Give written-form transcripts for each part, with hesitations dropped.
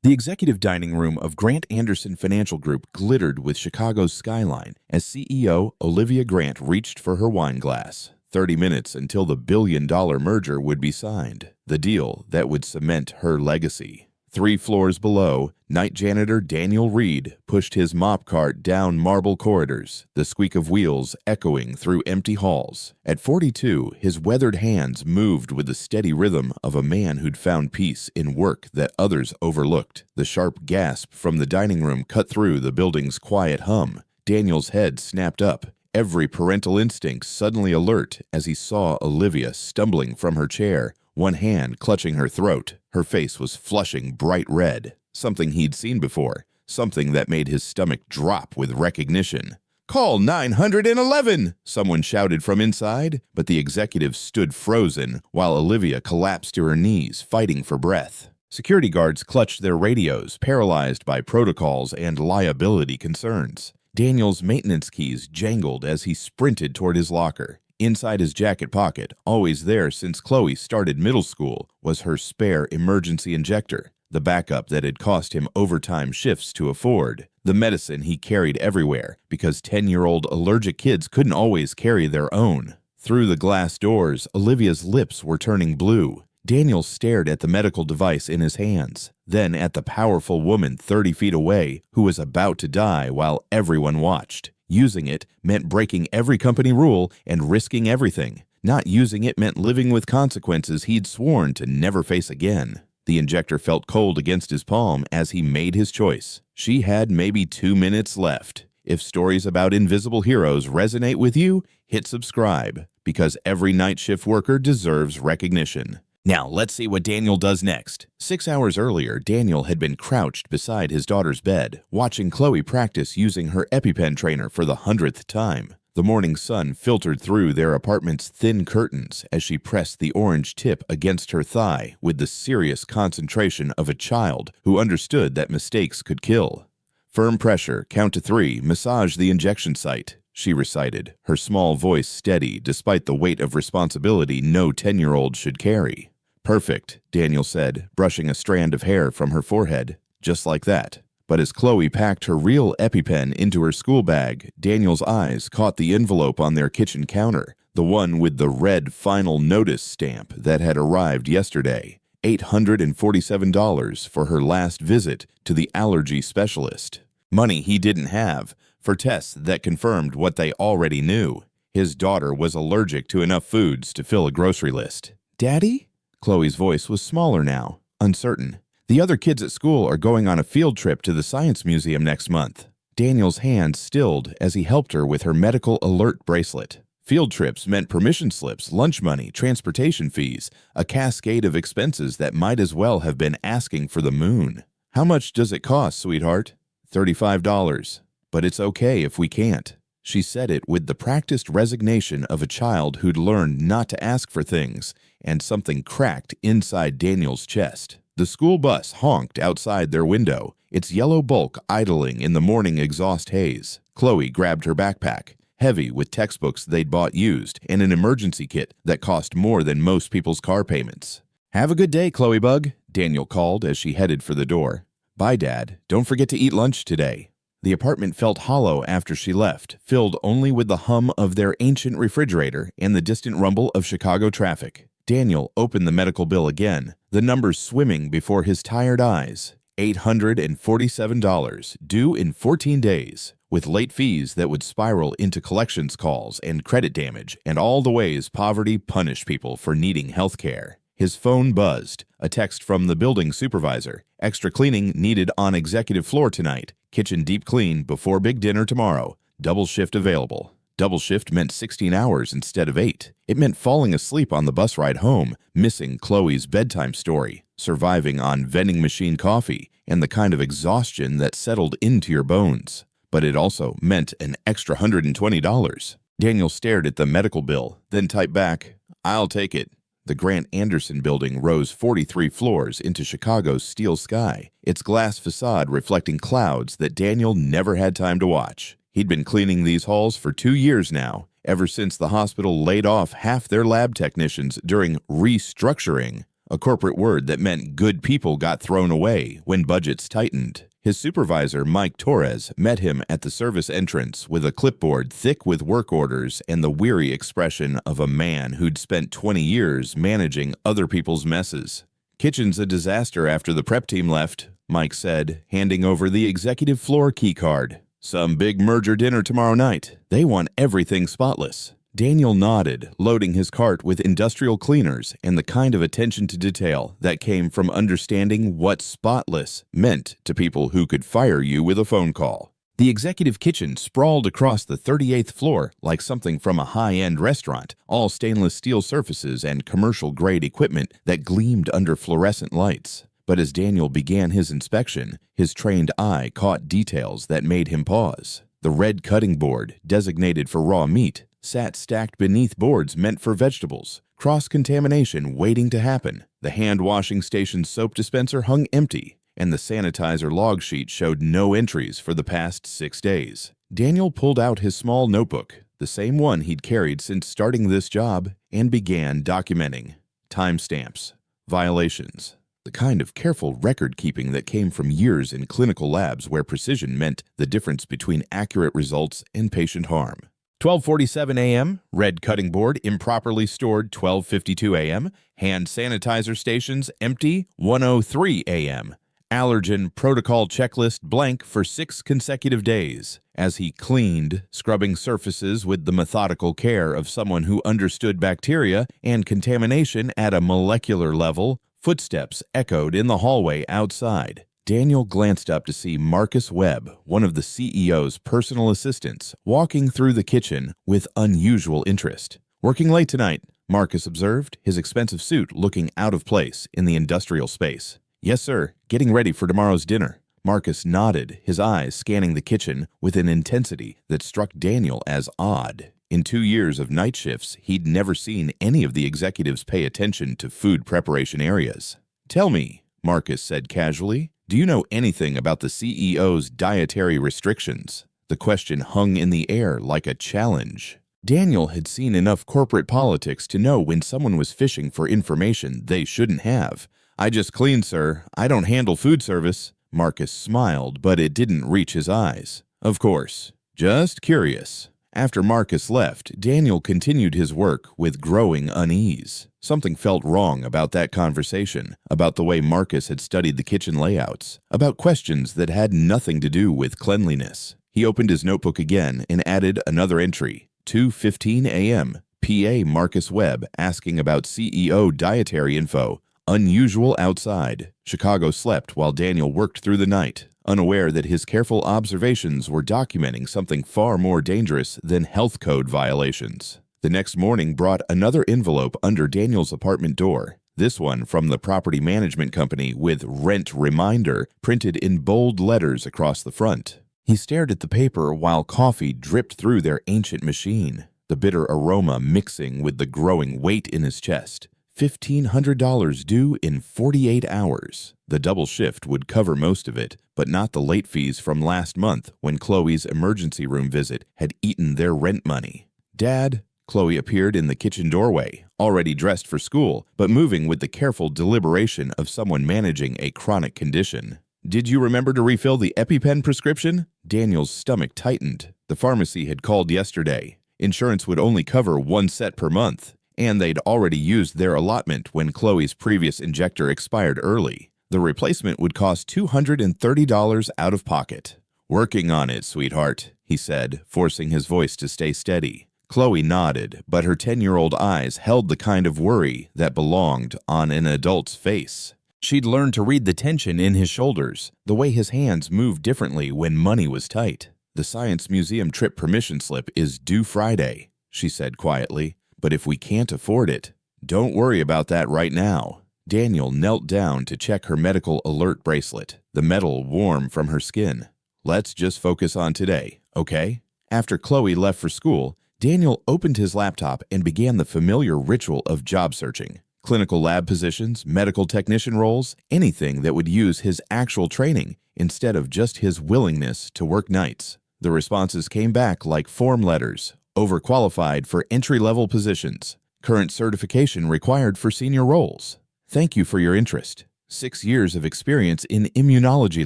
The executive dining room of Grant Anderson Financial Group glittered with Chicago's skyline as CEO Olivia Grant reached for her wine glass. 30 minutes until the billion-dollar merger would be signed, the deal that would cement her legacy. 3 floors below, night janitor Daniel Reed pushed his mop cart down marble corridors, the squeak of wheels echoing through empty halls. At 42, his weathered hands moved with the steady rhythm of a man who'd found peace in work that others overlooked. The sharp gasp from the dining room cut through the building's quiet hum. Daniel's head snapped up, every parental instinct suddenly alert as he saw Olivia stumbling from her chair, one hand clutching her throat. Her face was flushing bright red, something he'd seen before, something that made his stomach drop with recognition. "Call 911!" someone shouted from inside, but the executive stood frozen while Olivia collapsed to her knees, fighting for breath. Security guards clutched their radios, paralyzed by protocols and liability concerns. Daniel's maintenance keys jangled as he sprinted toward his locker. Inside his jacket pocket, always there since Chloe started middle school, was her spare emergency injector, the backup that had cost him overtime shifts to afford, the medicine he carried everywhere because 10-year-old allergic kids couldn't always carry their own. Through the glass doors, Olivia's lips were turning blue. Daniel stared at the medical device in his hands, then at the powerful woman 30 feet away who was about to die while everyone watched. Using it meant breaking every company rule and risking everything. Not using it meant living with consequences he'd sworn to never face again. The injector felt cold against his palm as he made his choice. She had maybe 2 minutes left. If stories about invisible heroes resonate with you, hit subscribe, because every night shift worker deserves recognition. Now, let's see what Daniel does next. 6 hours earlier, Daniel had been crouched beside his daughter's bed, watching Chloe practice using her EpiPen trainer for the 100th time. The morning sun filtered through their apartment's thin curtains as she pressed the orange tip against her thigh with the serious concentration of a child who understood that mistakes could kill. "Firm pressure, count to 3, massage the injection site," she recited, her small voice steady despite the weight of responsibility no 10-year-old should carry. "Perfect," Daniel said, brushing a strand of hair from her forehead. Just like that. But as Chloe packed her real EpiPen into her school bag, Daniel's eyes caught the envelope on their kitchen counter, the one with the red final notice stamp that had arrived yesterday. $847 for her last visit to the allergy specialist. Money he didn't have, for tests that confirmed what they already knew. His daughter was allergic to enough foods to fill a grocery list. "Daddy?" Chloe's voice was smaller now, uncertain. "The other kids at school are going on a field trip to the Science Museum next month." Daniel's hand stilled as he helped her with her medical alert bracelet. Field trips meant permission slips, lunch money, transportation fees, a cascade of expenses that might as well have been asking for the moon. "How much does it cost, sweetheart?" $35. "But it's okay if we can't." She said it with the practiced resignation of a child who'd learned not to ask for things, and something cracked inside Daniel's chest. The school bus honked outside their window, its yellow bulk idling in the morning exhaust haze. Chloe grabbed her backpack, heavy with textbooks they'd bought used and an emergency kit that cost more than most people's car payments. "Have a good day, Chloe Bug," Daniel called as she headed for the door. "Bye, Dad. Don't forget to eat lunch today." The apartment felt hollow after she left, filled only with the hum of their ancient refrigerator and the distant rumble of Chicago traffic. Daniel opened the medical bill again, the numbers swimming before his tired eyes. $847, due in 14 days, with late fees that would spiral into collections calls and credit damage and all the ways poverty punished people for needing health care. His phone buzzed, a text from the building supervisor. "Extra cleaning needed on executive floor tonight. Kitchen deep clean before big dinner tomorrow. Double shift available." Double shift meant 16 hours instead of 8. It meant falling asleep on the bus ride home, missing Chloe's bedtime story, surviving on vending machine coffee, and the kind of exhaustion that settled into your bones. But it also meant an extra $120. Daniel stared at the medical bill, then typed back, "I'll take it." The Grant Anderson building rose 43 floors into Chicago's steel sky, its glass facade reflecting clouds that Daniel never had time to watch. He'd been cleaning these halls for 2 years now, ever since the hospital laid off half their lab technicians during restructuring. a corporate word that meant good people got thrown away when budgets tightened. His supervisor, Mike Torres, met him at the service entrance with a clipboard thick with work orders and the weary expression of a man who'd spent 20 years managing other people's messes. "Kitchen's a disaster after the prep team left," Mike said, handing over the executive floor key card. "Some big merger dinner tomorrow night. They want everything spotless." Daniel nodded, loading his cart with industrial cleaners and the kind of attention to detail that came from understanding what spotless meant to people who could fire you with a phone call. The executive kitchen sprawled across the 38th floor like something from a high-end restaurant, all stainless steel surfaces and commercial-grade equipment that gleamed under fluorescent lights. But as Daniel began his inspection, his trained eye caught details that made him pause. The red cutting board, designated for raw meat, sat stacked beneath boards meant for vegetables, cross-contamination waiting to happen. The hand-washing station's soap dispenser hung empty, and the sanitizer log sheet showed no entries for the past 6 days. Daniel pulled out his small notebook, the same one he'd carried since starting this job, and began documenting timestamps, violations, the kind of careful record-keeping that came from years in clinical labs where precision meant the difference between accurate results and patient harm. 12:47 a.m., red cutting board improperly stored 12:52 a.m., hand sanitizer stations empty 1:03 a.m., allergen protocol checklist blank for 6 consecutive days. As he cleaned, scrubbing surfaces with the methodical care of someone who understood bacteria and contamination at a molecular level, footsteps echoed in the hallway outside. Daniel glanced up to see Marcus Webb, one of the CEO's personal assistants, walking through the kitchen with unusual interest. "Working late tonight," Marcus observed, his expensive suit looking out of place in the industrial space. "Yes, sir. Getting ready for tomorrow's dinner." Marcus nodded, his eyes scanning the kitchen with an intensity that struck Daniel as odd. In 2 years of night shifts, he'd never seen any of the executives pay attention to food preparation areas. "Tell me," Marcus said casually, "do you know anything about the CEO's dietary restrictions?" The question hung in the air like a challenge. Daniel had seen enough corporate politics to know when someone was fishing for information they shouldn't have. "I just clean, sir. I don't handle food service." Marcus smiled, but it didn't reach his eyes. "Of course. Just curious." After Marcus left, Daniel continued his work with growing unease. Something felt wrong about that conversation, about the way Marcus had studied the kitchen layouts, about questions that had nothing to do with cleanliness. He opened his notebook again and added another entry, 2:15 a.m., PA Marcus Webb asking about CEO dietary info. Unusual outside. Chicago slept while Daniel worked through the night, unaware that his careful observations were documenting something far more dangerous than health code violations. The next morning brought another envelope under Daniel's apartment door, this one from the property management company with "Rent Reminder" printed in bold letters across the front. He stared at the paper while coffee dripped through their ancient machine, the bitter aroma mixing with the growing weight in his chest. $1,500 due in 48 hours. The double shift would cover most of it, but not the late fees from last month when Chloe's emergency room visit had eaten their rent money. "Dad," Chloe appeared in the kitchen doorway, already dressed for school, but moving with the careful deliberation of someone managing a chronic condition. "Did you remember to refill the EpiPen prescription?" Daniel's stomach tightened. The pharmacy had called yesterday. Insurance would only cover 1 set per month, and they'd already used their allotment when Chloe's previous injector expired early. The replacement would cost $230 out of pocket. "Working on it, sweetheart," he said, forcing his voice to stay steady. Chloe nodded, but her 10-year-old eyes held the kind of worry that belonged on an adult's face. She'd learned to read the tension in his shoulders, the way his hands moved differently when money was tight. "The Science Museum trip permission slip is due Friday," she said quietly. "But if we can't afford it, don't worry about that right now." Daniel knelt down to check her medical alert bracelet, the metal warm from her skin. "Let's just focus on today, okay?" After Chloe left for school, Daniel opened his laptop and began the familiar ritual of job searching. Clinical lab positions, medical technician roles, anything that would use his actual training instead of just his willingness to work nights. The responses came back like form letters. Overqualified for entry-level positions. Current certification required for senior roles. Thank you for your interest. 6 years of experience in immunology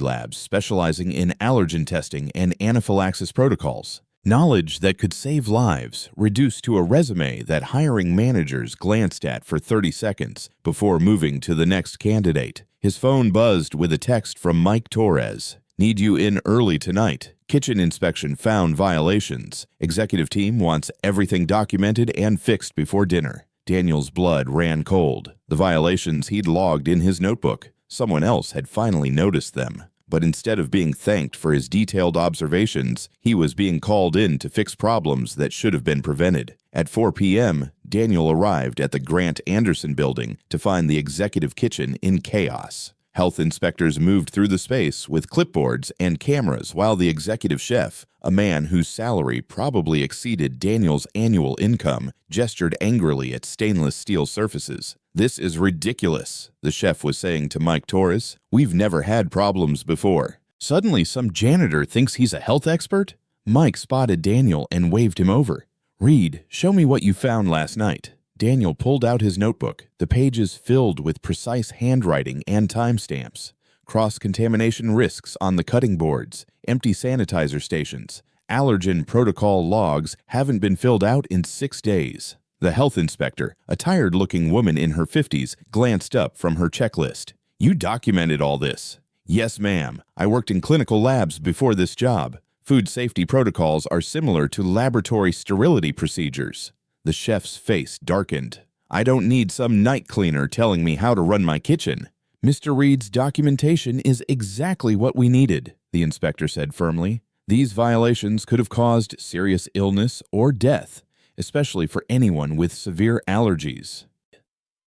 labs specializing in allergen testing and anaphylaxis protocols. Knowledge that could save lives, reduced to a resume that hiring managers glanced at for 30 seconds before moving to the next candidate. His phone buzzed with a text from Mike Torres. Need you in early tonight. Kitchen inspection found violations. Executive team wants everything documented and fixed before dinner. Daniel's blood ran cold. The violations he'd logged in his notebook. Someone else had finally noticed them. But instead of being thanked for his detailed observations, he was being called in to fix problems that should have been prevented. At 4 p.m., Daniel arrived at the Grant Anderson building to find the executive kitchen in chaos. Health inspectors moved through the space with clipboards and cameras while the executive chef, a man whose salary probably exceeded Daniel's annual income, gestured angrily at stainless steel surfaces. "This is ridiculous," the chef was saying to Mike Torres. "We've never had problems before." Suddenly, some janitor thinks he's a health expert? Mike spotted Daniel and waved him over. "Reed, show me what you found last night." Daniel pulled out his notebook, the pages filled with precise handwriting and timestamps. Cross-contamination risks on the cutting boards, empty sanitizer stations, allergen protocol logs haven't been filled out in 6 days. The health inspector, a tired-looking woman in her 50s, glanced up from her checklist. "You documented all this?" "Yes, ma'am. I worked in clinical labs before this job. Food safety protocols are similar to laboratory sterility procedures." The chef's face darkened. "I don't need some night cleaner telling me how to run my kitchen." "Mr. Reed's documentation is exactly what we needed," the inspector said firmly. "These violations could have caused serious illness or death, especially for anyone with severe allergies."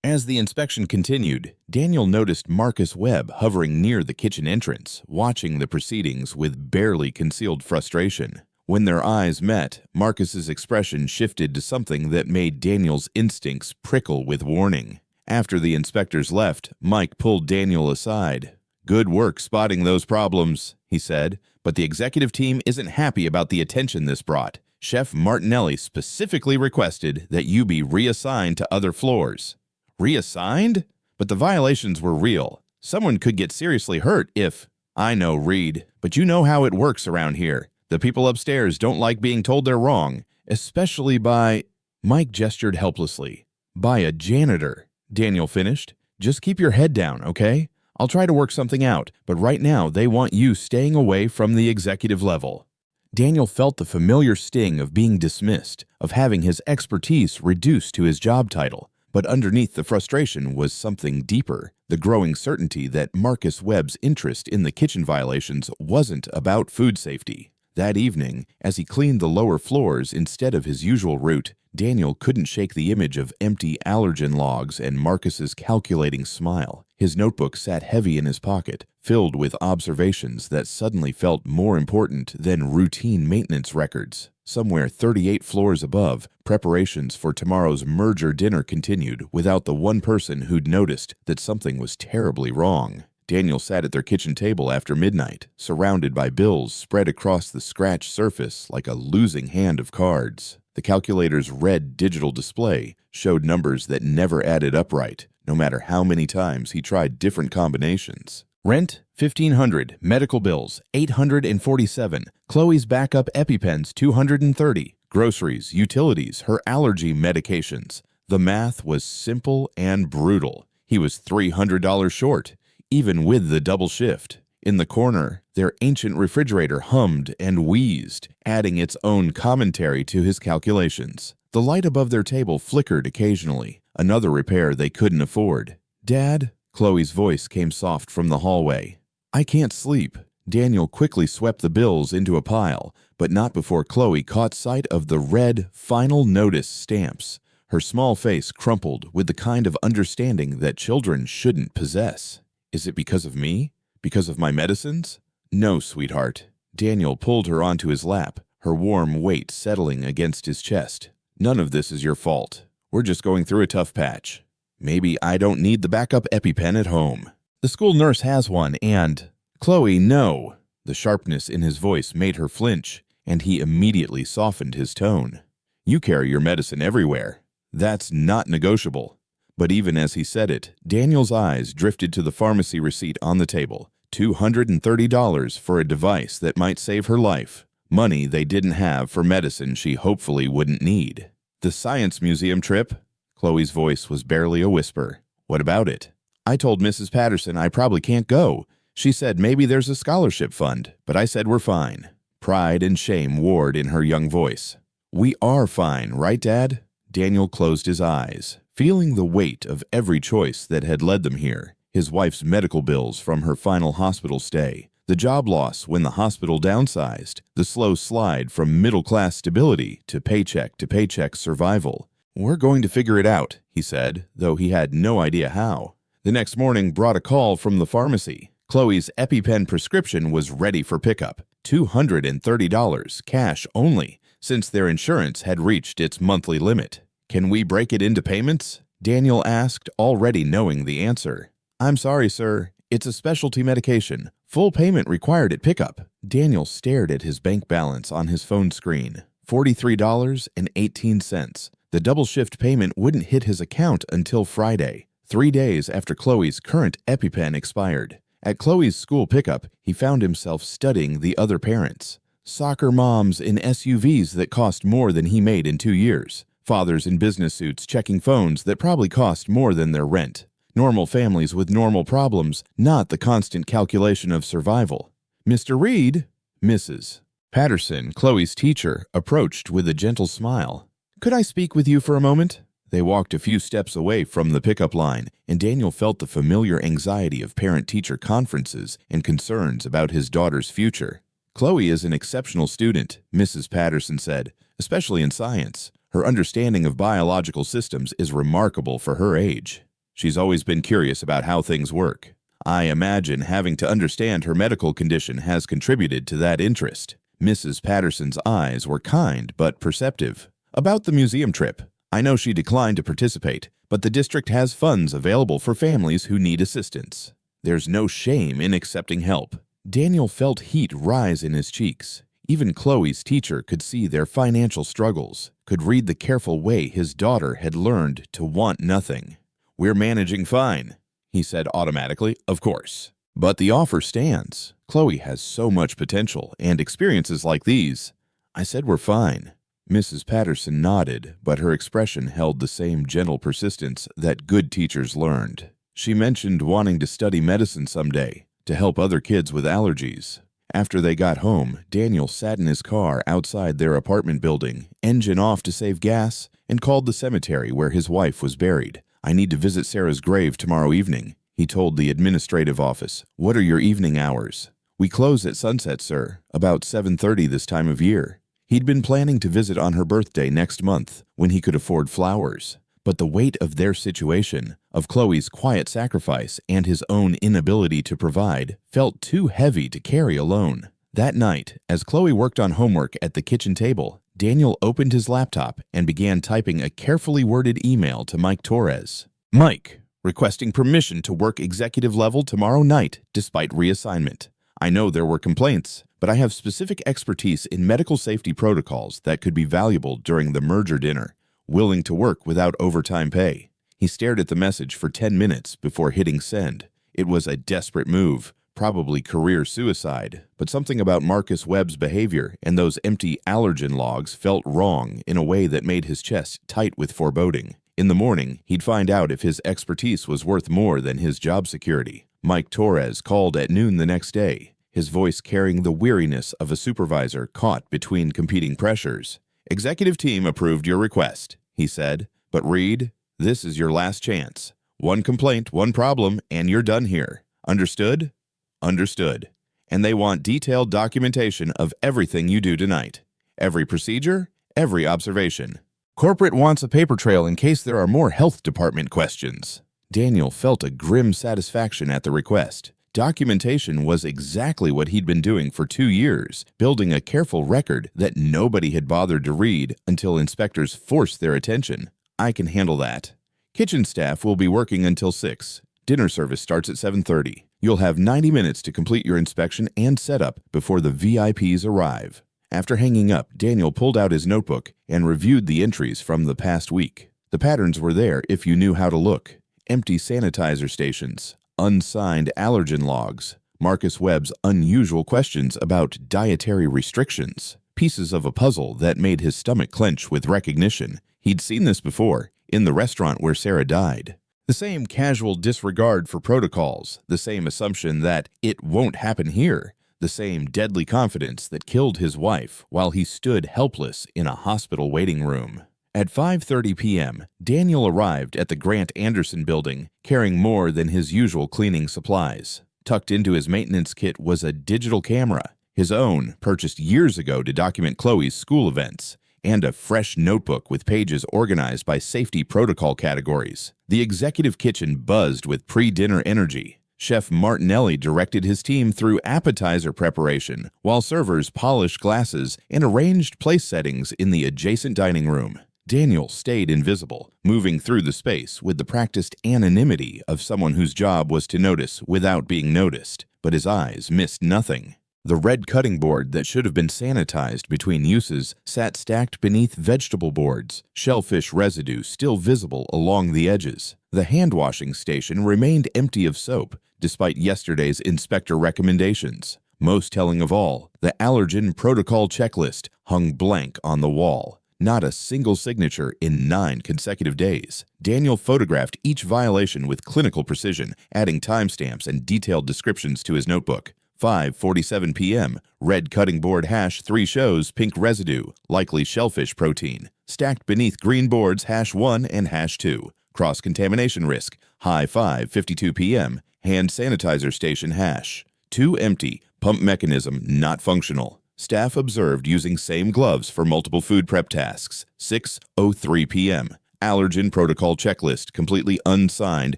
As the inspection continued, Daniel noticed Marcus Webb hovering near the kitchen entrance, watching the proceedings with barely concealed frustration. When their eyes met, Marcus's expression shifted to something that made Daniel's instincts prickle with warning. After the inspectors left, Mike pulled Daniel aside. "Good work spotting those problems," he said, "but the executive team isn't happy about the attention this brought. Chef Martinelli specifically requested that you be reassigned to other floors." "Reassigned? But the violations were real. Someone could get seriously hurt if—" "I know, Reed, but you know how it works around here. The people upstairs don't like being told they're wrong, especially by—" Mike gestured helplessly. "By a janitor," Daniel finished. "Just keep your head down, okay? I'll try to work something out, but right now they want you staying away from the executive level." Daniel felt the familiar sting of being dismissed, of having his expertise reduced to his job title. But underneath the frustration was something deeper, the growing certainty that Marcus Webb's interest in the kitchen violations wasn't about food safety. That evening, as he cleaned the lower floors instead of his usual route, Daniel couldn't shake the image of empty allergen logs and Marcus's calculating smile. His notebook sat heavy in his pocket, filled with observations that suddenly felt more important than routine maintenance records. Somewhere 38 floors above, preparations for tomorrow's merger dinner continued without the one person who'd noticed that something was terribly wrong. Daniel sat at their kitchen table after midnight, surrounded by bills spread across the scratched surface like a losing hand of cards. The calculator's red digital display showed numbers that never added up right, no matter how many times he tried different combinations. Rent, $1,500. Medical bills, $847. Chloe's backup EpiPens, $230. Groceries, utilities, her allergy medications. The math was simple and brutal. He was $300 short, even with the double shift. In the corner, their ancient refrigerator hummed and wheezed, adding its own commentary to his calculations. The light above their table flickered occasionally, another repair they couldn't afford. "Dad?" Chloe's voice came soft from the hallway. "I can't sleep." Daniel quickly swept the bills into a pile, but not before Chloe caught sight of the red "Final Notice" stamps. Her small face crumpled with the kind of understanding that children shouldn't possess. "Is it because of me? Because of my medicines?" "No, sweetheart." Daniel pulled her onto his lap, her warm weight settling against his chest. "None of this is your fault. We're just going through a tough patch. Maybe I don't need the backup EpiPen at home. The school nurse has one and—" "Chloe, no." The sharpness in his voice made her flinch, and he immediately softened his tone. "You carry your medicine everywhere. That's not negotiable." But even as he said it, Daniel's eyes drifted to the pharmacy receipt on the table. $230 for a device that might save her life. Money they didn't have for medicine she hopefully wouldn't need. The science museum trip? Chloe's voice was barely a whisper. What about it? I told Mrs. Patterson I probably can't go. She said maybe there's a scholarship fund, but I said we're fine. Pride and shame warred in her young voice. We are fine, right, Dad? Daniel closed his eyes, feeling the weight of every choice that had led them here. His wife's medical bills from her final hospital stay, the job loss when the hospital downsized, the slow slide from middle-class stability to paycheck survival. We're going to figure it out, he said, though he had no idea how. The next morning brought a call from the pharmacy. Chloe's EpiPen prescription was ready for pickup. $230, cash only, since their insurance had reached its monthly limit. Can we break it into payments? Daniel asked, already knowing the answer. I'm sorry, sir. It's a specialty medication. Full payment required at pickup. Daniel stared at his bank balance on his phone screen. $43.18. The double shift payment wouldn't hit his account until Friday, 3 days after Chloe's current EpiPen expired. At Chloe's school pickup, he found himself studying the other parents. Soccer moms in SUVs that cost more than he made in 2 years. Fathers in business suits checking phones that probably cost more than their rent. Normal families with normal problems, not the constant calculation of survival. Mr. Reed, Mrs. Patterson, Chloe's teacher, approached with a gentle smile. Could I speak with you for a moment? They walked a few steps away from the pickup line, and Daniel felt the familiar anxiety of parent-teacher conferences and concerns about his daughter's future. Chloe is an exceptional student, Mrs. Patterson said, especially in science. Her understanding of biological systems is remarkable for her age. She's always been curious about how things work. I imagine having to understand her medical condition has contributed to that interest. Mrs. Patterson's eyes were kind but perceptive. About the museum trip. I know she declined to participate, but the district has funds available for families who need assistance. There's no shame in accepting help. Daniel felt heat rise in his cheeks. Even Chloe's teacher could see their financial struggles, could read the careful way his daughter had learned to want nothing. We're managing fine, he said automatically, of course. But the offer stands. Chloe has so much potential and experiences like these. I said we're fine. Mrs. Patterson nodded, but her expression held the same gentle persistence that good teachers learned. She mentioned wanting to study medicine someday, to help other kids with allergies. After they got home, Daniel sat in his car outside their apartment building, engine off to save gas, and called the cemetery where his wife was buried. I need to visit Sarah's grave tomorrow evening, he told the administrative office. What are your evening hours? We close at sunset, sir, about 7:30 this time of year. He'd been planning to visit on her birthday next month, when he could afford flowers. But the weight of their situation, of Chloe's quiet sacrifice and his own inability to provide, felt too heavy to carry alone. That night, as Chloe worked on homework at the kitchen table, Daniel opened his laptop and began typing a carefully worded email to Mike Torres. Mike, requesting permission to work executive level tomorrow night despite reassignment. I know there were complaints, but I have specific expertise in medical safety protocols that could be valuable during the merger dinner. Willing to work without overtime pay. He stared at the message for 10 minutes before hitting send. It was a desperate move, probably career suicide, but something about Marcus Webb's behavior and those empty allergen logs felt wrong in a way that made his chest tight with foreboding. In the morning, he'd find out if his expertise was worth more than his job security. Mike Torres called at noon the next day, his voice carrying the weariness of a supervisor caught between competing pressures. Executive team approved your request, he said, but Reed, this is your last chance. One complaint, one problem, and you're done here. Understood? Understood. And they want detailed documentation of everything you do tonight. Every procedure, every observation. Corporate wants a paper trail in case there are more health department questions. Daniel felt a grim satisfaction at the request. Documentation was exactly what he'd been doing for 2 years, building a careful record that nobody had bothered to read until inspectors forced their attention. I can handle that. Kitchen staff will be working until 6. Dinner service starts at 7:30. You'll have 90 minutes to complete your inspection and setup before the VIPs arrive. After hanging up, Daniel pulled out his notebook and reviewed the entries from the past week. The patterns were there if you knew how to look. Empty sanitizer stations, unsigned allergen logs, Marcus Webb's unusual questions about dietary restrictions, pieces of a puzzle that made his stomach clench with recognition. He'd seen this before, in the restaurant where Sarah died. The same casual disregard for protocols, the same assumption that it won't happen here, the same deadly confidence that killed his wife while he stood helpless in a hospital waiting room. At 5:30 p.m., Daniel arrived at the Grant Anderson building, carrying more than his usual cleaning supplies. Tucked into his maintenance kit was a digital camera, his own, purchased years ago to document Chloe's school events, and a fresh notebook with pages organized by safety protocol categories. The executive kitchen buzzed with pre-dinner energy. Chef Martinelli directed his team through appetizer preparation, while servers polished glasses and arranged place settings in the adjacent dining room. Daniel stayed invisible, moving through the space with the practiced anonymity of someone whose job was to notice without being noticed, but his eyes missed nothing. The red cutting board that should have been sanitized between uses sat stacked beneath vegetable boards, shellfish residue still visible along the edges. The hand-washing station remained empty of soap, despite yesterday's inspector recommendations. Most telling of all, the allergen protocol checklist hung blank on the wall. Not a single signature in 9 consecutive days. Daniel photographed each violation with clinical precision, adding timestamps and detailed descriptions to his notebook. 5:47 p.m., red cutting board hash 3 shows pink residue, likely shellfish protein. Stacked beneath green boards hash 1 and hash 2. Cross-contamination risk, high 5:52 p.m., hand sanitizer station hash. 2 empty, pump mechanism not functional. Staff observed using same gloves for multiple food prep tasks. 6:03 p.m., allergen protocol checklist completely unsigned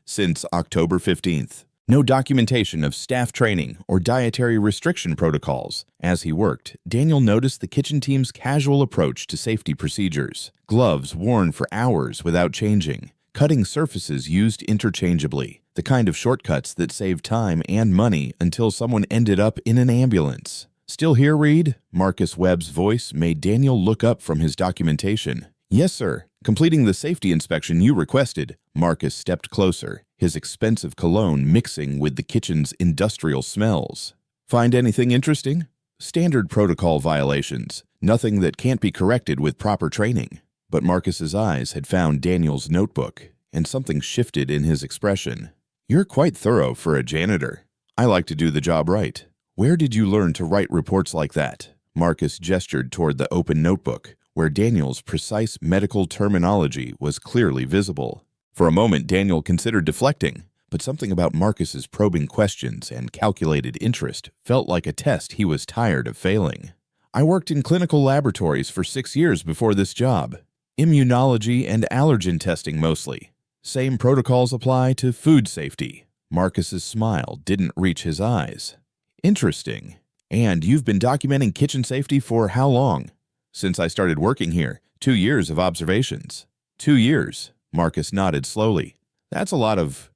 since October 15th. No documentation of staff training or dietary restriction protocols. As he worked, Daniel noticed the kitchen team's casual approach to safety procedures. Gloves worn for hours without changing. Cutting surfaces used interchangeably. The kind of shortcuts that saved time and money until someone ended up in an ambulance. "Still here, Reed?" Marcus Webb's voice made Daniel look up from his documentation. "Yes, sir. Completing the safety inspection you requested." Marcus stepped closer, his expensive cologne mixing with the kitchen's industrial smells. "Find anything interesting?" "Standard protocol violations. Nothing that can't be corrected with proper training." But Marcus's eyes had found Daniel's notebook, and something shifted in his expression. "You're quite thorough for a janitor. I like to do the job right. Where did you learn to write reports like that?" Marcus gestured toward the open notebook, where Daniel's precise medical terminology was clearly visible. For a moment, Daniel considered deflecting, but something about Marcus's probing questions and calculated interest felt like a test he was tired of failing. "I worked in clinical laboratories for 6 years before this job. Immunology and allergen testing mostly. Same protocols apply to food safety." Marcus's smile didn't reach his eyes. "Interesting. And you've been documenting kitchen safety for how long?" "Since I started working here. 2 years of observations." 2 years. Marcus nodded slowly. "That's a lot of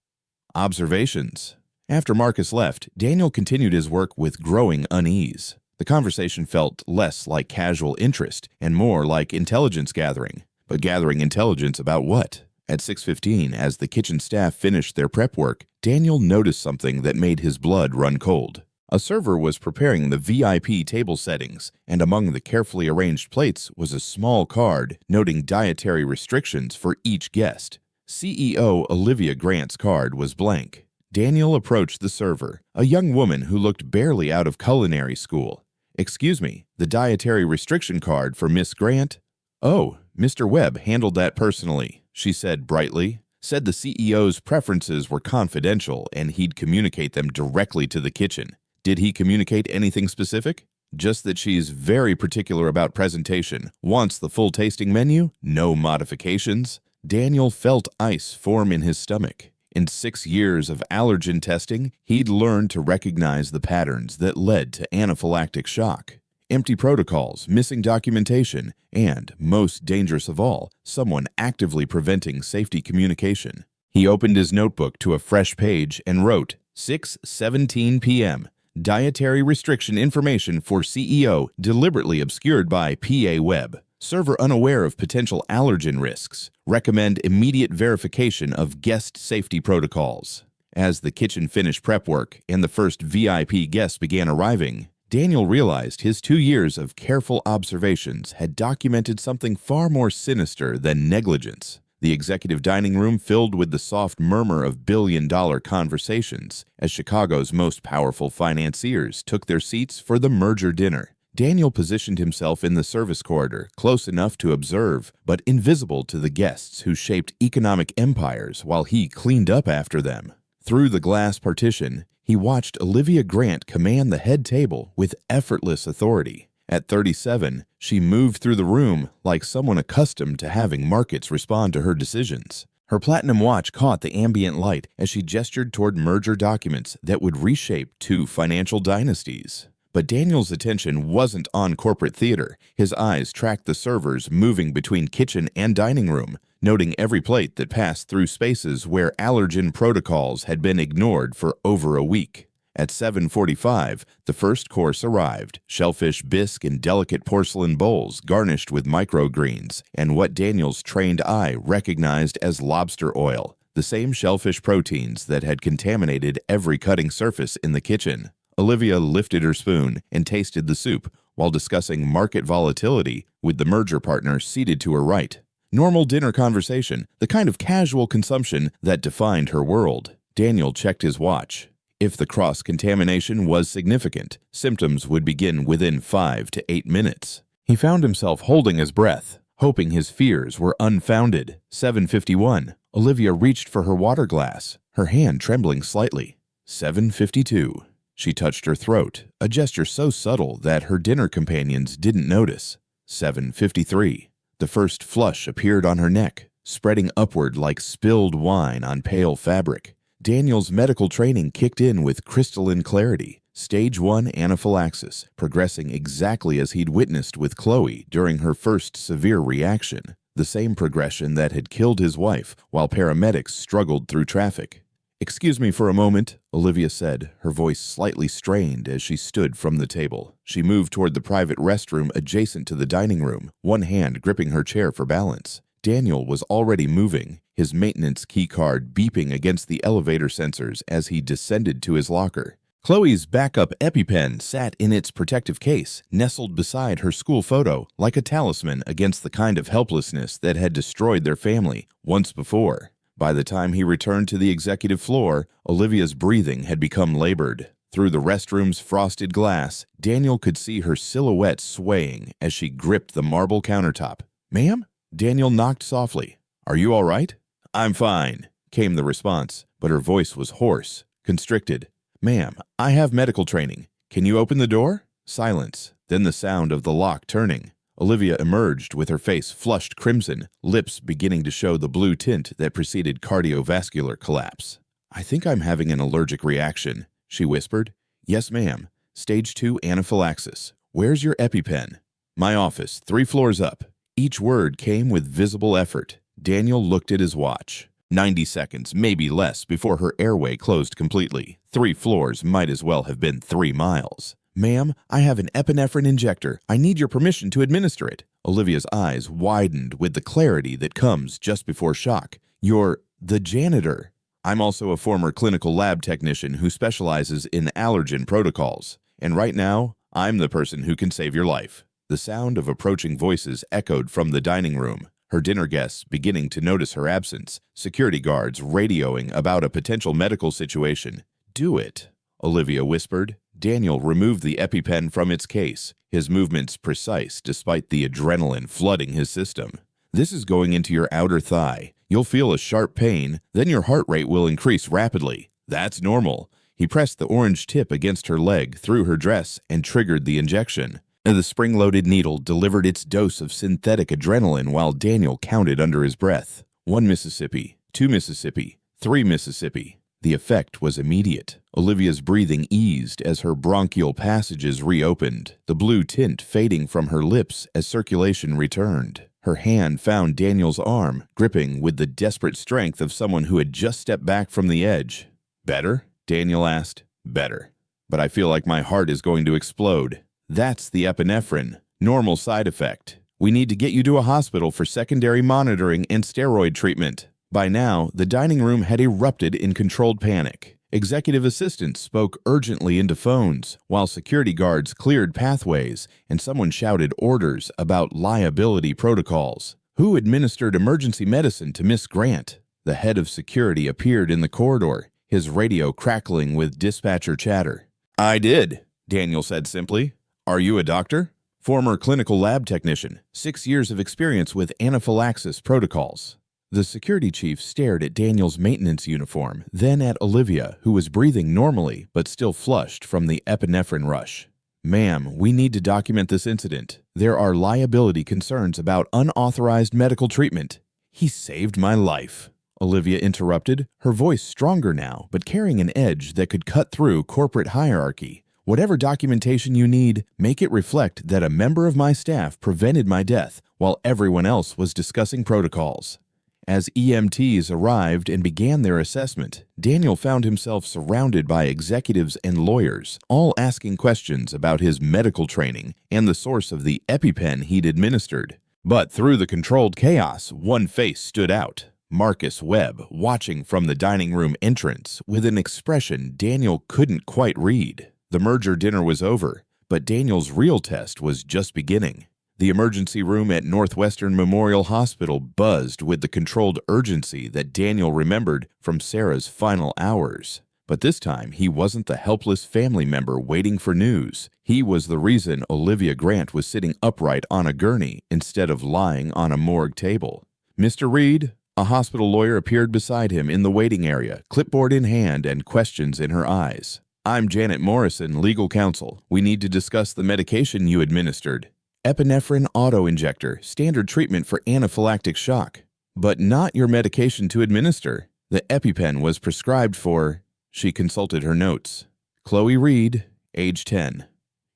observations." After Marcus left, Daniel continued his work with growing unease. The conversation felt less like casual interest and more like intelligence gathering. But gathering intelligence about what? At 6:15, as the kitchen staff finished their prep work, Daniel noticed something that made his blood run cold. A server was preparing the VIP table settings, and among the carefully arranged plates was a small card noting dietary restrictions for each guest. CEO Olivia Grant's card was blank. Daniel approached the server, a young woman who looked barely out of culinary school. "Excuse me, the dietary restriction card for Miss Grant?" "Oh, Mr. Webb handled that personally," she said brightly. "Said the CEO's preferences were confidential and he'd communicate them directly to the kitchen." "Did he communicate anything specific?" "Just that she's very particular about presentation, wants the full tasting menu, no modifications." Daniel felt ice form in his stomach. In 6 years of allergen testing, he'd learned to recognize the patterns that led to anaphylactic shock. Empty protocols, missing documentation, and, most dangerous of all, someone actively preventing safety communication. He opened his notebook to a fresh page and wrote, 6:17 p.m., dietary restriction information for CEO deliberately obscured by PA Webb. Server unaware of potential allergen risks. Recommend immediate verification of guest safety protocols. As the kitchen finished prep work and the first VIP guests began arriving, Daniel realized his 2 years of careful observations had documented something far more sinister than negligence. The executive dining room filled with the soft murmur of billion-dollar conversations as Chicago's most powerful financiers took their seats for the merger dinner. Daniel positioned himself in the service corridor, close enough to observe, but invisible to the guests who shaped economic empires while he cleaned up after them. Through the glass partition, he watched Olivia Grant command the head table with effortless authority. At 37, she moved through the room like someone accustomed to having markets respond to her decisions. Her platinum watch caught the ambient light as she gestured toward merger documents that would reshape 2 financial dynasties. But Daniel's attention wasn't on corporate theater. His eyes tracked the servers moving between kitchen and dining room, noting every plate that passed through spaces where allergen protocols had been ignored for over a week. At 7:45, the first course arrived, shellfish bisque in delicate porcelain bowls garnished with microgreens and what Daniel's trained eye recognized as lobster oil, the same shellfish proteins that had contaminated every cutting surface in the kitchen. Olivia lifted her spoon and tasted the soup while discussing market volatility with the merger partner seated to her right. Normal dinner conversation, the kind of casual consumption that defined her world. Daniel checked his watch. If the cross-contamination was significant, symptoms would begin within 5 to 8 minutes. He found himself holding his breath, hoping his fears were unfounded. 7:51. Olivia reached for her water glass, her hand trembling slightly. 7:52. She touched her throat, a gesture so subtle that her dinner companions didn't notice. 7:53. The first flush appeared on her neck, spreading upward like spilled wine on pale fabric. Daniel's medical training kicked in with crystalline clarity. Stage 1 anaphylaxis, progressing exactly as he'd witnessed with Chloe during her first severe reaction, the same progression that had killed his wife while paramedics struggled through traffic. "Excuse me for a moment," Olivia said, her voice slightly strained as she stood from the table. She moved toward the private restroom adjacent to the dining room, one hand gripping her chair for balance. Daniel was already moving, his maintenance key card beeping against the elevator sensors as he descended to his locker. Chloe's backup EpiPen sat in its protective case, nestled beside her school photo, like a talisman against the kind of helplessness that had destroyed their family once before. By the time he returned to the executive floor, Olivia's breathing had become labored. Through the restroom's frosted glass, Daniel could see her silhouette swaying as she gripped the marble countertop. "Ma'am?" Daniel knocked softly. "Are you all right?" "I'm fine," came the response, but her voice was hoarse, constricted. "Ma'am, I have medical training. Can you open the door?" Silence, then the sound of the lock turning. Olivia emerged with her face flushed crimson, lips beginning to show the blue tint that preceded cardiovascular collapse. "I think I'm having an allergic reaction," she whispered. "Yes, ma'am. Stage 2 anaphylaxis. Where's your EpiPen?" "My office, 3 floors up." Each word came with visible effort. Daniel looked at his watch. 90 seconds, maybe less, before her airway closed completely. 3 floors might as well have been 3 miles. "Ma'am, I have an epinephrine injector. I need your permission to administer it." Olivia's eyes widened with the clarity that comes just before shock. "You're the janitor." "I'm also a former clinical lab technician who specializes in allergen protocols. And right now, I'm the person who can save your life." The sound of approaching voices echoed from the dining room, her dinner guests beginning to notice her absence, security guards radioing about a potential medical situation. "Do it," Olivia whispered. Daniel removed the EpiPen from its case, his movements precise despite the adrenaline flooding his system. "This is going into your outer thigh. You'll feel a sharp pain, then your heart rate will increase rapidly. That's normal." He pressed the orange tip against her leg, through her dress, and triggered the injection. The spring-loaded needle delivered its dose of synthetic adrenaline while Daniel counted under his breath. 1 Mississippi, 2 Mississippi, 3 Mississippi. The effect was immediate. Olivia's breathing eased as her bronchial passages reopened, the blue tint fading from her lips as circulation returned. Her hand found Daniel's arm, gripping with the desperate strength of someone who had just stepped back from the edge. "Better?" Daniel asked. "Better. But I feel like my heart is going to explode." "That's the epinephrine. Normal side effect. We need to get you to a hospital for secondary monitoring and steroid treatment." By now, the dining room had erupted in controlled panic. Executive assistants spoke urgently into phones, while security guards cleared pathways and someone shouted orders about liability protocols. Who administered emergency medicine to Miss Grant? The head of security appeared in the corridor, his radio crackling with dispatcher chatter. "I did," Daniel said simply. "Are you a doctor?" "Former clinical lab technician, 6 years of experience with anaphylaxis protocols." The security chief stared at Daniel's maintenance uniform, then at Olivia, who was breathing normally but still flushed from the epinephrine rush. "Ma'am, we need to document this incident. There are liability concerns about unauthorized medical treatment." "He saved my life," Olivia interrupted, her voice stronger now, but carrying an edge that could cut through corporate hierarchy. "Whatever documentation you need, make it reflect that a member of my staff prevented my death while everyone else was discussing protocols." As EMTs arrived and began their assessment, Daniel found himself surrounded by executives and lawyers, all asking questions about his medical training and the source of the EpiPen he'd administered. But through the controlled chaos, one face stood out. Marcus Webb, watching from the dining room entrance with an expression Daniel couldn't quite read. The merger dinner was over, but Daniel's real test was just beginning. The emergency room at Northwestern Memorial Hospital buzzed with the controlled urgency that Daniel remembered from Sarah's final hours. But this time, he wasn't the helpless family member waiting for news. He was the reason Olivia Grant was sitting upright on a gurney instead of lying on a morgue table. "Mr. Reed," a hospital lawyer appeared beside him in the waiting area, clipboard in hand and questions in her eyes. "I'm Janet Morrison, legal counsel. We need to discuss the medication you administered." "Epinephrine auto-injector, standard treatment for anaphylactic shock." "But not your medication to administer. The EpiPen was prescribed for..." She consulted her notes. "Chloe Reed, age 10.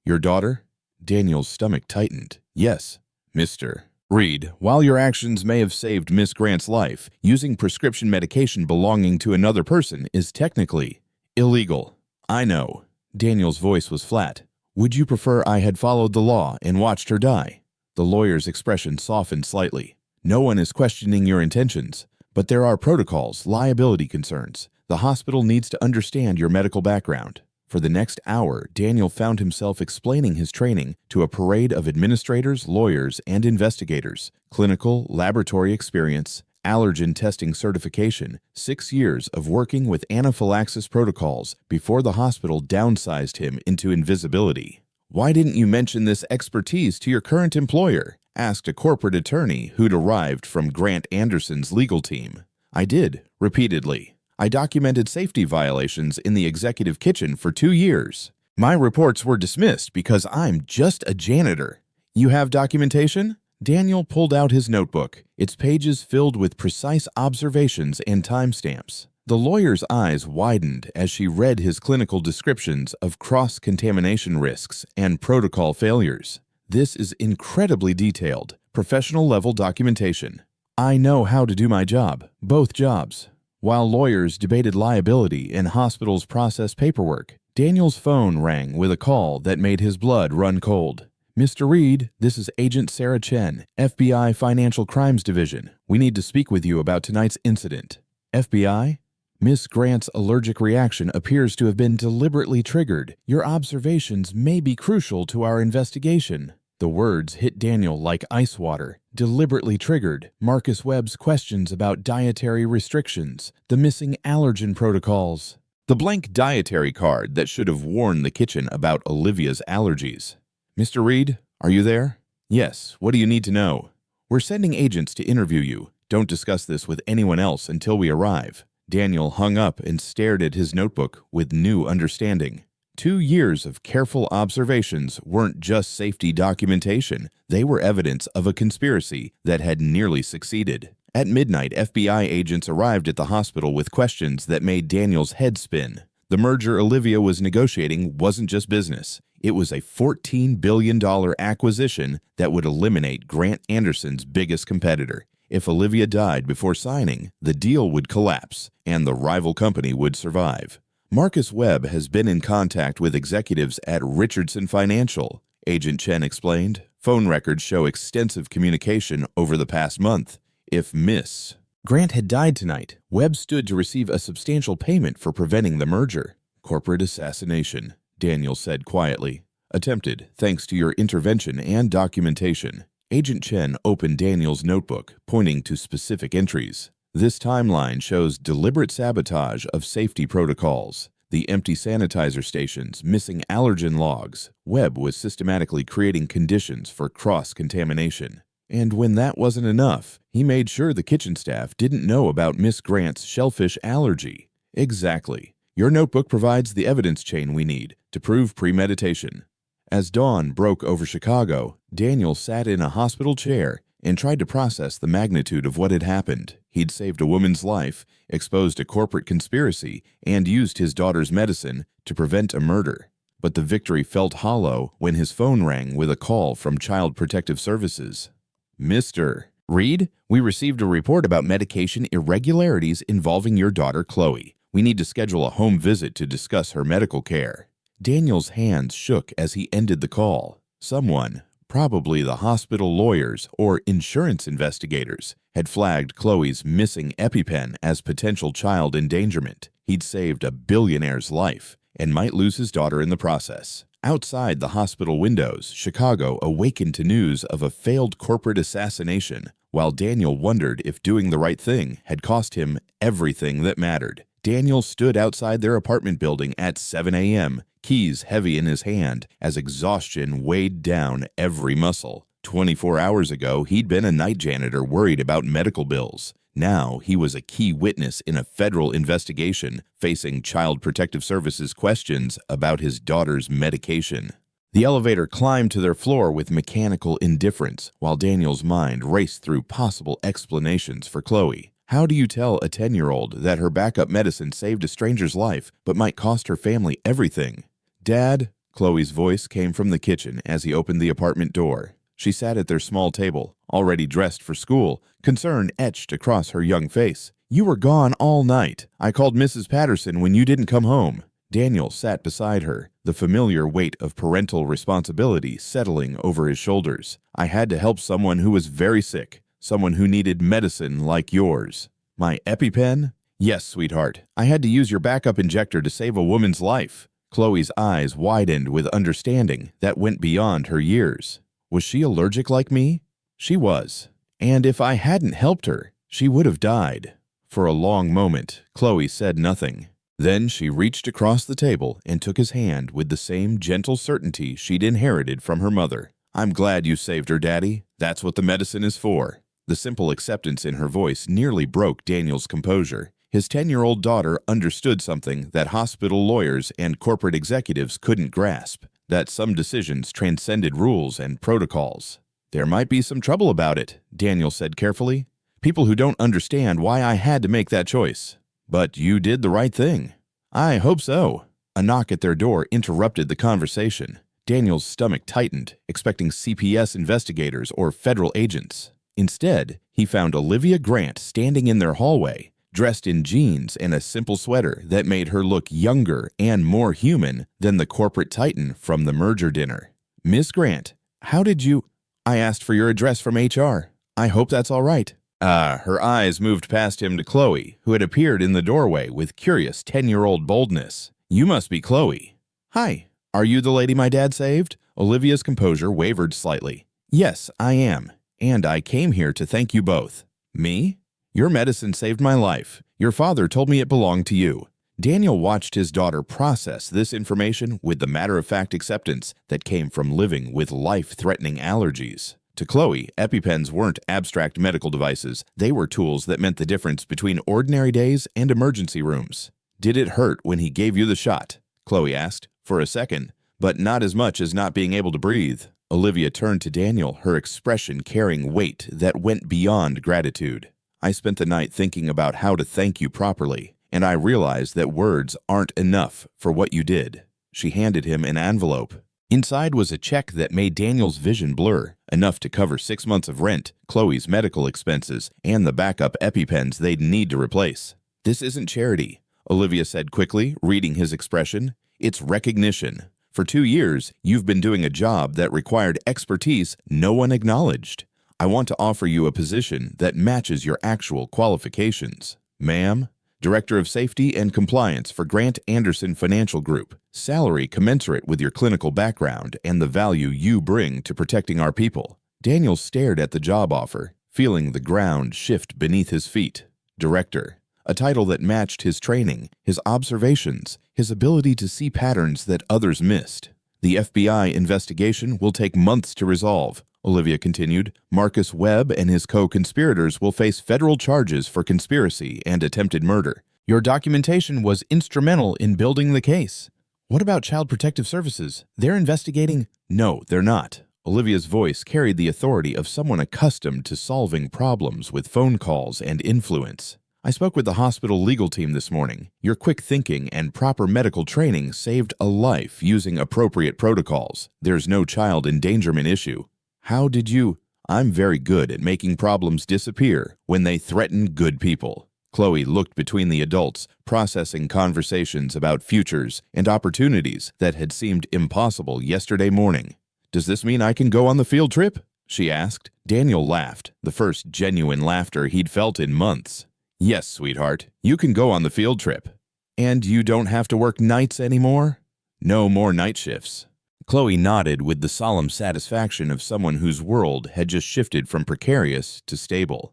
"Your daughter?" Daniel's stomach tightened. "Yes, Mr. Reed, while your actions may have saved Miss Grant's life, using prescription medication belonging to another person is technically illegal." "I know." Daniel's voice was flat. "Would you prefer I had followed the law and watched her die?" The lawyer's expression softened slightly. "No one is questioning your intentions, but there are protocols, liability concerns. The hospital needs to understand your medical background." For the next hour, Daniel found himself explaining his training to a parade of administrators, lawyers, and investigators, clinical, laboratory experience, allergen testing certification, 6 years of working with anaphylaxis protocols before the hospital downsized him into invisibility. "Why didn't you mention this expertise to your current employer?" asked a corporate attorney who'd arrived from Grant Anderson's legal team. "I did, repeatedly. I documented safety violations in the executive kitchen for 2 years. My reports were dismissed because I'm just a janitor." "You have documentation?" Daniel pulled out his notebook, its pages filled with precise observations and timestamps. The lawyer's eyes widened as she read his clinical descriptions of cross-contamination risks and protocol failures. "This is incredibly detailed, professional-level documentation. I know how to do my job, both jobs." While lawyers debated liability and hospitals processed paperwork, Daniel's phone rang with a call that made his blood run cold. "Mr. Reed, this is Agent Sarah Chen, FBI Financial Crimes Division. We need to speak with you about tonight's incident." "FBI? Miss Grant's allergic reaction appears to have been deliberately triggered. Your observations may be crucial to our investigation." The words hit Daniel like ice water. Deliberately triggered. Marcus Webb's questions about dietary restrictions, the missing allergen protocols, the blank dietary card that should have warned the kitchen about Olivia's allergies. "Mr. Reed, are you there?" "Yes, what do you need to know?" "We're sending agents to interview you. Don't discuss this with anyone else until we arrive." Daniel hung up and stared at his notebook with new understanding. 2 years of careful observations weren't just safety documentation. They were evidence of a conspiracy that had nearly succeeded. At midnight, FBI agents arrived at the hospital with questions that made Daniel's head spin. The merger Olivia was negotiating wasn't just business. It was a $14 billion acquisition that would eliminate Grant Anderson's biggest competitor. If Olivia died before signing, the deal would collapse, and the rival company would survive. "Marcus Webb has been in contact with executives at Richardson Financial," Agent Chen explained. Phone records show extensive communication over the past month. If Miss Grant had died tonight, Webb stood to receive a substantial payment for preventing the merger. Corporate assassination, Daniel said quietly. Attempted, thanks to your intervention and documentation. Agent Chen opened Daniel's notebook, pointing to specific entries. This timeline shows deliberate sabotage of safety protocols. The empty sanitizer stations, missing allergen logs. Webb was systematically creating conditions for cross-contamination. And when that wasn't enough, he made sure the kitchen staff didn't know about Miss Grant's shellfish allergy. Exactly. Your notebook provides the evidence chain we need to prove premeditation. As dawn broke over Chicago, Daniel sat in a hospital chair and tried to process the magnitude of what had happened. He'd saved a woman's life, exposed a corporate conspiracy, and used his daughter's medicine to prevent a murder. But the victory felt hollow when his phone rang with a call from Child Protective Services. Mr. Reed, we received a report about medication irregularities involving your daughter Chloe. We need to schedule a home visit to discuss her medical care. Daniel's hands shook as he ended the call. Someone, probably the hospital lawyers or insurance investigators, had flagged Chloe's missing EpiPen as potential child endangerment. He'd saved a billionaire's life and might lose his daughter in the process. Outside the hospital windows, Chicago awakened to news of a failed corporate assassination, while Daniel wondered if doing the right thing had cost him everything that mattered. Daniel stood outside their apartment building at 7 a.m., keys heavy in his hand, as exhaustion weighed down every muscle. 24 hours ago, he'd been a night janitor worried about medical bills. Now he was a key witness in a federal investigation, facing Child Protective Services questions about his daughter's medication. The elevator climbed to their floor with mechanical indifference, while Daniel's mind raced through possible explanations for Chloe. How do you tell a 10-year-old that her backup medicine saved a stranger's life but might cost her family everything? Dad, Chloe's voice came from the kitchen as he opened the apartment door. She sat at their small table, already dressed for school, concern etched across her young face. You were gone all night. I called Mrs. Patterson when you didn't come home. Daniel sat beside her, the familiar weight of parental responsibility settling over his shoulders. I had to help someone who was very sick, someone who needed medicine like yours. My EpiPen? Yes, sweetheart. I had to use your backup injector to save a woman's life. Chloe's eyes widened with understanding that went beyond her years. Was she allergic like me? She was. And if I hadn't helped her, she would have died. For a long moment, Chloe said nothing. Then she reached across the table and took his hand with the same gentle certainty she'd inherited from her mother. I'm glad you saved her, Daddy. That's what the medicine is for. The simple acceptance in her voice nearly broke Daniel's composure. His 10-year-old daughter understood something that hospital lawyers and corporate executives couldn't grasp, that some decisions transcended rules and protocols. There might be some trouble about it, Daniel said carefully. People who don't understand why I had to make that choice. But you did the right thing. I hope so. A knock at their door interrupted the conversation. Daniel's stomach tightened, expecting CPS investigators or federal agents. Instead, he found Olivia Grant standing in their hallway, dressed in jeans and a simple sweater that made her look younger and more human than the corporate titan from the merger dinner. Miss Grant, how did you... I asked for your address from HR. I hope that's all right. Her eyes moved past him to Chloe, who had appeared in the doorway with curious 10-year-old boldness. You must be Chloe. Hi, are you the lady my dad saved? Olivia's composure wavered slightly. Yes, I am. And I came here to thank you both. Me? Your medicine saved my life. Your father told me it belonged to you. Daniel watched his daughter process this information with the matter-of-fact acceptance that came from living with life-threatening allergies. To Chloe, EpiPens weren't abstract medical devices. They were tools that meant the difference between ordinary days and emergency rooms. Did it hurt when he gave you the shot? Chloe asked. For a second, but not as much as not being able to breathe. Olivia turned to Daniel, her expression carrying weight that went beyond gratitude. I spent the night thinking about how to thank you properly, and I realized that words aren't enough for what you did. She handed him an envelope. Inside was a check that made Daniel's vision blur, enough to cover 6 months of rent, Chloe's medical expenses, and the backup EpiPens they'd need to replace. This isn't charity, Olivia said quickly, reading his expression. It's recognition. For 2 years, you've been doing a job that required expertise no one acknowledged. I want to offer you a position that matches your actual qualifications. Ma'am, Director of Safety and Compliance for Grant Anderson Financial Group. Salary commensurate with your clinical background and the value you bring to protecting our people. Daniel stared at the job offer, feeling the ground shift beneath his feet. Director, a title that matched his training, his observations, his ability to see patterns that others missed. The FBI investigation will take months to resolve, Olivia continued. Marcus Webb and his co-conspirators will face federal charges for conspiracy and attempted murder. Your documentation was instrumental in building the case. What about Child Protective Services? They're investigating? No, they're not. Olivia's voice carried the authority of someone accustomed to solving problems with phone calls and influence. I spoke with the hospital legal team this morning. Your quick thinking and proper medical training saved a life using appropriate protocols. There's no child endangerment issue. How did you? I'm very good at making problems disappear when they threaten good people. Chloe looked between the adults, processing conversations about futures and opportunities that had seemed impossible yesterday morning. Does this mean I can go on the field trip? She asked. Daniel laughed, the first genuine laughter he'd felt in months. Yes, sweetheart, you can go on the field trip. And you don't have to work nights anymore? No more night shifts. Chloe nodded with the solemn satisfaction of someone whose world had just shifted from precarious to stable.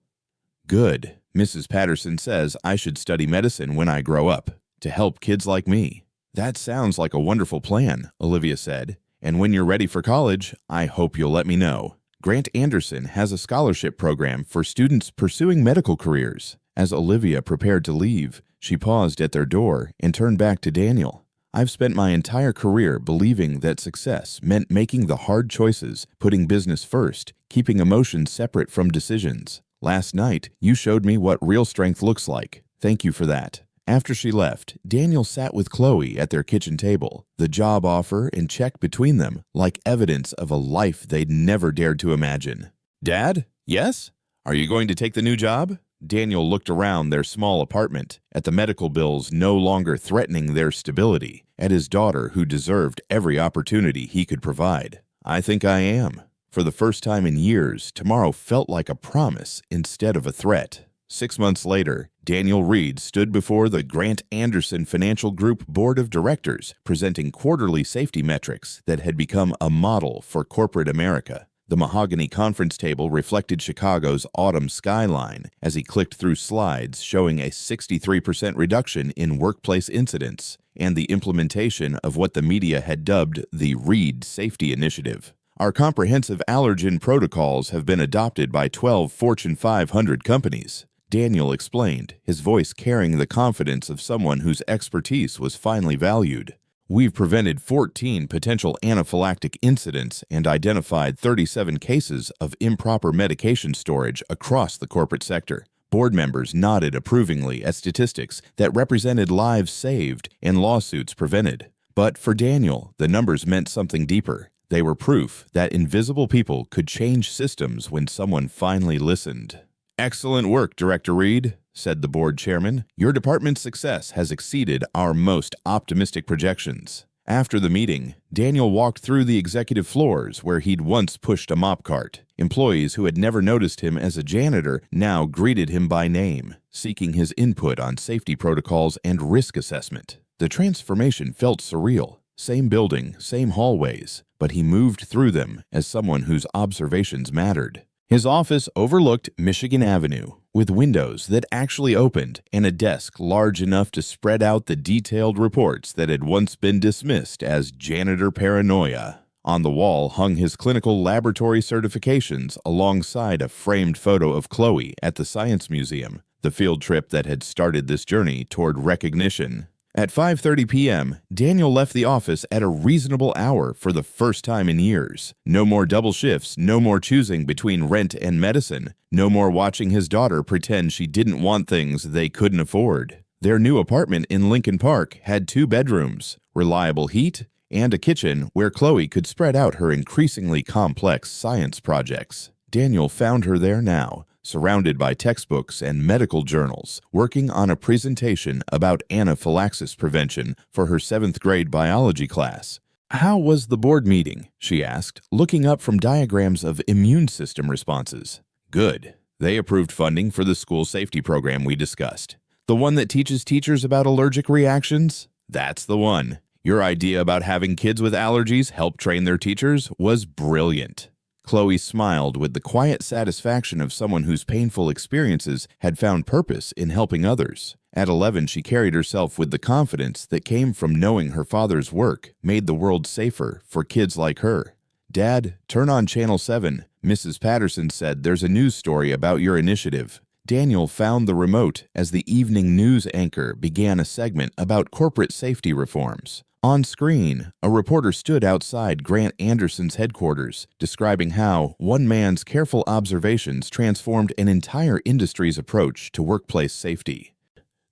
Good. Mrs. Patterson says I should study medicine when I grow up, to help kids like me. That sounds like a wonderful plan, Olivia said. And when you're ready for college, I hope you'll let me know. Grant Anderson has a scholarship program for students pursuing medical careers. As Olivia prepared to leave, she paused at their door and turned back to Daniel. I've spent my entire career believing that success meant making the hard choices, putting business first, keeping emotions separate from decisions. Last night, you showed me what real strength looks like. Thank you for that. After she left, Daniel sat with Chloe at their kitchen table, the job offer and check between them like evidence of a life they'd never dared to imagine. Dad? Yes? Are you going to take the new job? Daniel looked around their small apartment, at the medical bills no longer threatening their stability, at his daughter who deserved every opportunity he could provide. I think I am. For the first time in years, tomorrow felt like a promise instead of a threat. 6 months later, Daniel Reed stood before the Grant Anderson Financial Group Board of Directors, presenting quarterly safety metrics that had become a model for corporate America. The mahogany conference table reflected Chicago's autumn skyline as he clicked through slides showing a 63% reduction in workplace incidents and the implementation of what the media had dubbed the Reed Safety Initiative. Our comprehensive allergen protocols have been adopted by 12 Fortune 500 companies. Daniel explained, his voice carrying the confidence of someone whose expertise was finally valued. We've prevented 14 potential anaphylactic incidents and identified 37 cases of improper medication storage across the corporate sector. Board members nodded approvingly at statistics that represented lives saved and lawsuits prevented. But for Daniel, the numbers meant something deeper. They were proof that invisible people could change systems when someone finally listened. Excellent work, Director Reed, said the board chairman. Your department's success has exceeded our most optimistic projections. After the meeting, Daniel walked through the executive floors where he'd once pushed a mop cart. Employees who had never noticed him as a janitor now greeted him by name, seeking his input on safety protocols and risk assessment. The transformation felt surreal. Same building, same hallways, but he moved through them as someone whose observations mattered. His office overlooked Michigan Avenue, with windows that actually opened and a desk large enough to spread out the detailed reports that had once been dismissed as janitor paranoia. On the wall hung his clinical laboratory certifications alongside a framed photo of Chloe at the Science Museum, the field trip that had started this journey toward recognition. At 5:30 p.m., Daniel left the office at a reasonable hour for the first time in years. No more double shifts, no more choosing between rent and medicine, no more watching his daughter pretend she didn't want things they couldn't afford. Their new apartment in Lincoln Park had 2 bedrooms, reliable heat, and a kitchen where Chloe could spread out her increasingly complex science projects. Daniel found her there now, surrounded by textbooks and medical journals, working on a presentation about anaphylaxis prevention for her 7th grade biology class. "How was the board meeting?" she asked, looking up from diagrams of immune system responses. "Good. They approved funding for the school safety program we discussed. The one that teaches teachers about allergic reactions? That's the one. Your idea about having kids with allergies help train their teachers was brilliant." Chloe smiled with the quiet satisfaction of someone whose painful experiences had found purpose in helping others. At 11, she carried herself with the confidence that came from knowing her father's work made the world safer for kids like her. "Dad, turn on Channel 7. Mrs. Patterson said there's a news story about your initiative." Daniel found the remote as the evening news anchor began a segment about corporate safety reforms. On screen, a reporter stood outside Grant Anderson's headquarters, describing how one man's careful observations transformed an entire industry's approach to workplace safety.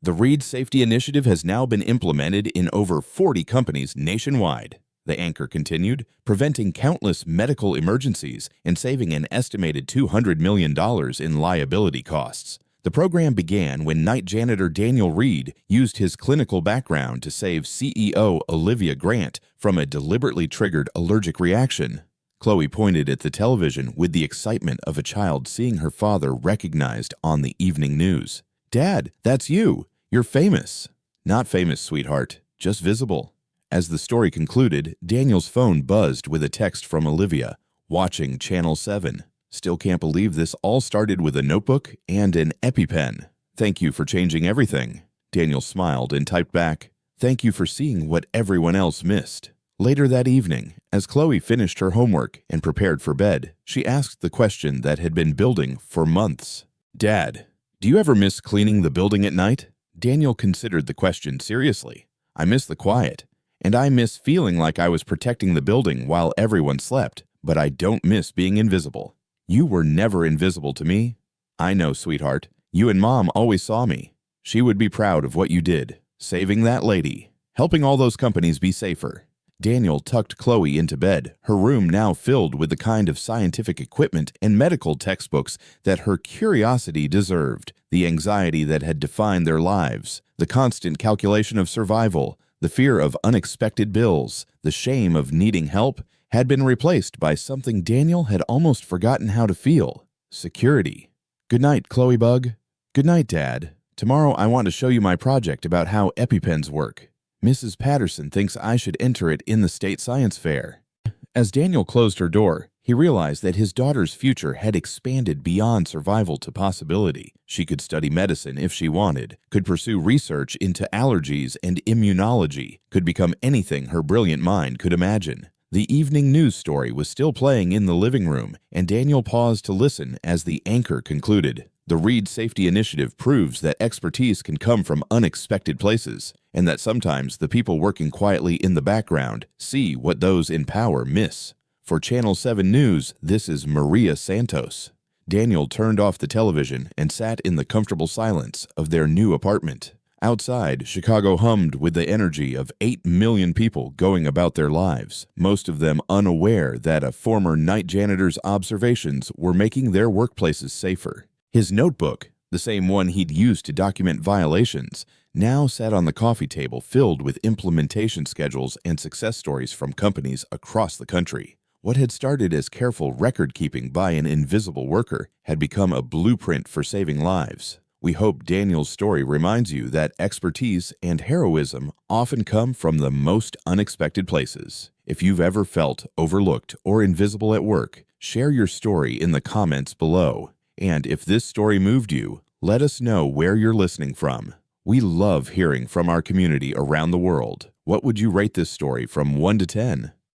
"The Reed Safety Initiative has now been implemented in over 40 companies nationwide," the anchor continued, "preventing countless medical emergencies and saving an estimated $200 million in liability costs. The program began when night janitor Daniel Reed used his clinical background to save CEO Olivia Grant from a deliberately triggered allergic reaction." Chloe pointed at the television with the excitement of a child seeing her father recognized on the evening news. "Dad, that's you. You're famous." "Not famous, sweetheart, just visible." As the story concluded, Daniel's phone buzzed with a text from Olivia, watching Channel 7. "Still can't believe this all started with a notebook and an EpiPen. Thank you for changing everything." Daniel smiled and typed back, "Thank you for seeing what everyone else missed." Later that evening, as Chloe finished her homework and prepared for bed, she asked the question that had been building for months. "Dad, do you ever miss cleaning the building at night?" Daniel considered the question seriously. "I miss the quiet, and I miss feeling like I was protecting the building while everyone slept, but I don't miss being invisible." "You were never invisible to me." "I know, sweetheart. You and Mom always saw me. She would be proud of what you did, saving that lady, helping all those companies be safer." Daniel tucked Chloe into bed, her room now filled with the kind of scientific equipment and medical textbooks that her curiosity deserved, the anxiety that had defined their lives, the constant calculation of survival, the fear of unexpected bills, the shame of needing help, had been replaced by something Daniel had almost forgotten how to feel: security. "Good night, Chloe Bug." "Good night, Dad. Tomorrow I want to show you my project about how EpiPens work. Mrs. Patterson thinks I should enter it in the state science fair." As Daniel closed her door, he realized that his daughter's future had expanded beyond survival to possibility. She could study medicine if she wanted, could pursue research into allergies and immunology, could become anything her brilliant mind could imagine. The evening news story was still playing in the living room, and Daniel paused to listen as the anchor concluded. "The Reed Safety Initiative proves that expertise can come from unexpected places, and that sometimes the people working quietly in the background see what those in power miss." For Channel 7 News, this is Maria Santos. Daniel turned off the television and sat in the comfortable silence of their new apartment. Outside, Chicago hummed with the energy of 8 million people going about their lives, most of them unaware that a former night janitor's observations were making their workplaces safer. His notebook, the same one he'd used to document violations, now sat on the coffee table filled with implementation schedules and success stories from companies across the country. What had started as careful record-keeping by an invisible worker had become a blueprint for saving lives. We hope Daniel's story reminds you that expertise and heroism often come from the most unexpected places. If you've ever felt overlooked or invisible at work, share your story in the comments below. And if this story moved you, let us know where you're listening from. We love hearing from our community around the world. What would you rate this story from 1 to 10?